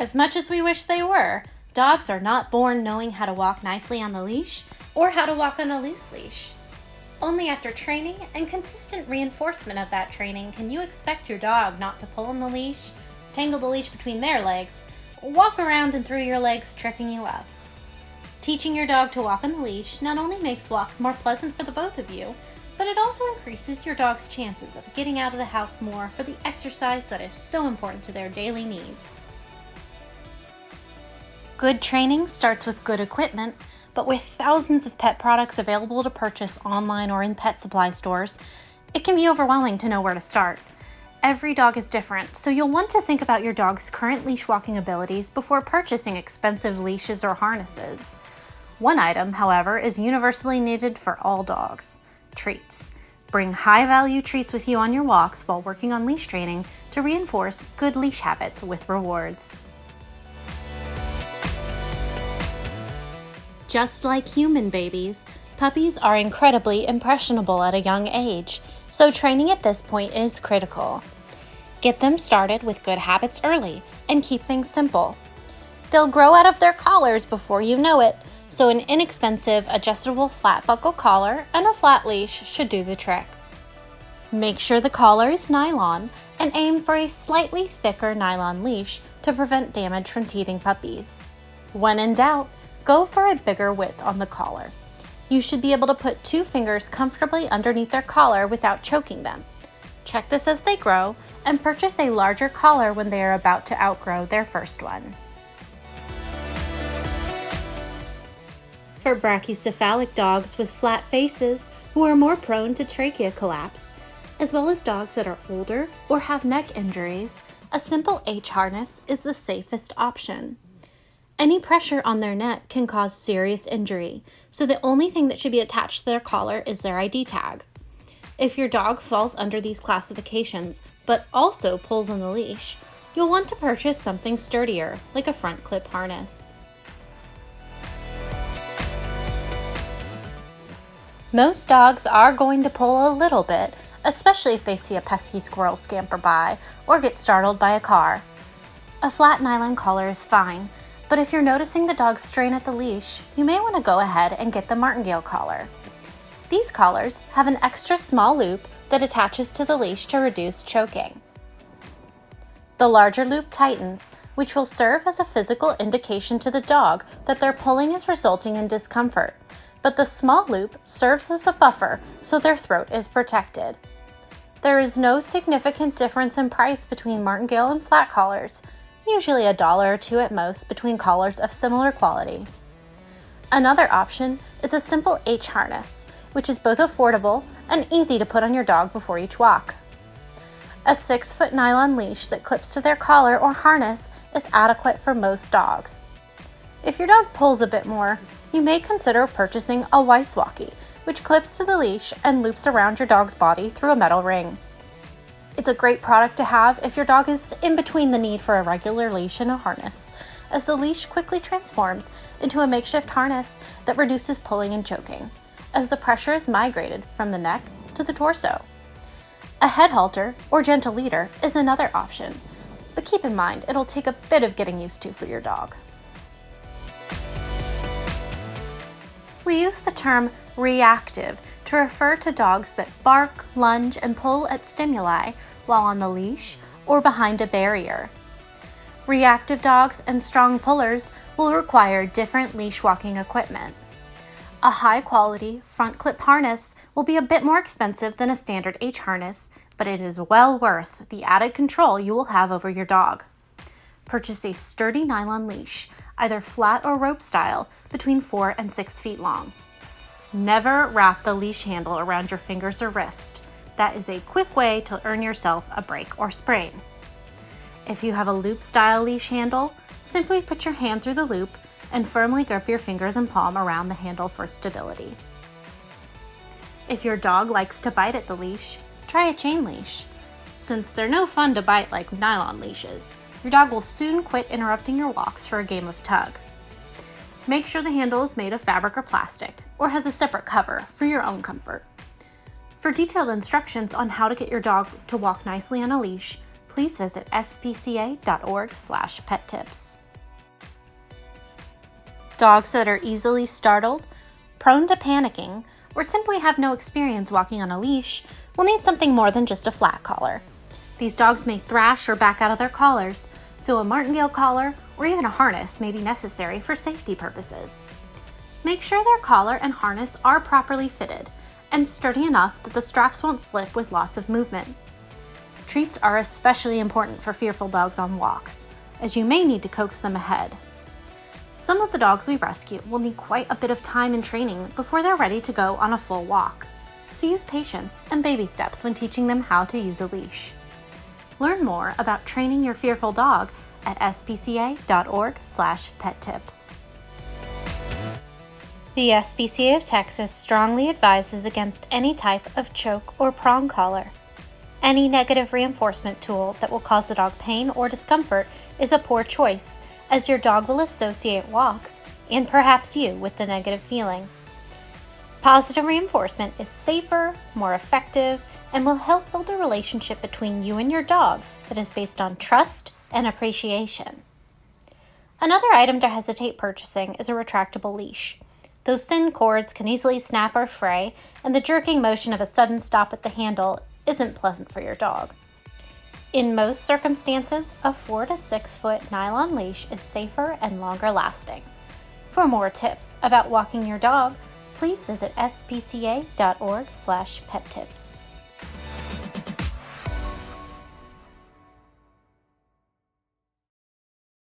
As much as we wish they were, dogs are not born knowing how to walk nicely on the leash or how to walk on a loose leash. Only after training and consistent reinforcement of that training can you expect your dog not to pull on the leash, tangle the leash between their legs, or walk around and through your legs tripping you up. Teaching your dog to walk on the leash not only makes walks more pleasant for the both of you, but it also increases your dog's chances of getting out of the house more for the exercise that is so important to their daily needs. Good training starts with good equipment, but with thousands of pet products available to purchase online or in pet supply stores, it can be overwhelming to know where to start. Every dog is different, so you'll want to think about your dog's current leash walking abilities before purchasing expensive leashes or harnesses. One item, however, is universally needed for all dogs: treats. Bring high-value treats with you on your walks while working on leash training to reinforce good leash habits with rewards. Just like human babies, puppies are incredibly impressionable at a young age, so training at this point is critical. Get them started with good habits early and keep things simple. They'll grow out of their collars before you know it, so an inexpensive adjustable flat buckle collar and a flat leash should do the trick. Make sure the collar is nylon and aim for a slightly thicker nylon leash to prevent damage from teething puppies. When in doubt, go for a bigger width on the collar. You should be able to put 2 fingers comfortably underneath their collar without choking them. Check this as they grow and purchase a larger collar when they are about to outgrow their first one. For brachycephalic dogs with flat faces who are more prone to trachea collapse, as well as dogs that are older or have neck injuries, a simple H harness is the safest option. Any pressure on their neck can cause serious injury, so the only thing that should be attached to their collar is their ID tag. If your dog falls under these classifications, but also pulls on the leash, you'll want to purchase something sturdier, like a front clip harness. Most dogs are going to pull a little bit, especially if they see a pesky squirrel scamper by or get startled by a car. A flat nylon collar is fine, but if you're noticing the dog strain at the leash, you may want to go ahead and get the martingale collar. These collars have an extra small loop that attaches to the leash to reduce choking. The larger loop tightens, which will serve as a physical indication to the dog that their pulling is resulting in discomfort, but the small loop serves as a buffer so their throat is protected. There is no significant difference in price between martingale and flat collars, usually $1 or $2 at most between collars of similar quality. Another option is a simple H harness, which is both affordable and easy to put on your dog before each walk. A 6-foot nylon leash that clips to their collar or harness is adequate for most dogs. If your dog pulls a bit more, you may consider purchasing a Weiss walkie, which clips to the leash and loops around your dog's body through a metal ring. It's a great product to have if your dog is in between the need for a regular leash and a harness, as the leash quickly transforms into a makeshift harness that reduces pulling and choking, as the pressure is migrated from the neck to the torso. A head halter or gentle leader is another option, but keep in mind it'll take a bit of getting used to for your dog. We use the term reactive to refer to dogs that bark, lunge, and pull at stimuli while on the leash or behind a barrier. Reactive dogs and strong pullers will require different leash walking equipment. A high-quality front clip harness will be a bit more expensive than a standard H harness, but it is well worth the added control you will have over your dog. Purchase a sturdy nylon leash, either flat or rope style, between 4 and 6 feet long. Never wrap the leash handle around your fingers or wrist. That is a quick way to earn yourself a break or sprain. If you have a loop-style leash handle, simply put your hand through the loop and firmly grip your fingers and palm around the handle for stability. If your dog likes to bite at the leash, try a chain leash. Since they're no fun to bite like nylon leashes, your dog will soon quit interrupting your walks for a game of tug. Make sure the handle is made of fabric or plastic, or has a separate cover for your own comfort. For detailed instructions on how to get your dog to walk nicely on a leash, please visit spca.org/pettips. Dogs that are easily startled, prone to panicking, or simply have no experience walking on a leash will need something more than just a flat collar. These dogs may thrash or back out of their collars, so a martingale collar or even a harness may be necessary for safety purposes. Make sure their collar and harness are properly fitted and sturdy enough that the straps won't slip with lots of movement. Treats are especially important for fearful dogs on walks, as you may need to coax them ahead. Some of the dogs we rescue will need quite a bit of time and training before they're ready to go on a full walk, so use patience and baby steps when teaching them how to use a leash. Learn more about training your fearful dog at spca.org/pettips. The SPCA of Texas strongly advises against any type of choke or prong collar. Any negative reinforcement tool that will cause the dog pain or discomfort is a poor choice, as your dog will associate walks, and perhaps you, with the negative feeling. Positive reinforcement is safer, more effective, and will help build a relationship between you and your dog that is based on trust and appreciation. Another item to hesitate purchasing is a retractable leash. Those thin cords can easily snap or fray, and the jerking motion of a sudden stop at the handle isn't pleasant for your dog. In most circumstances, a 4 to 6 foot nylon leash is safer and longer lasting. For more tips about walking your dog, please visit spca.org/pettips.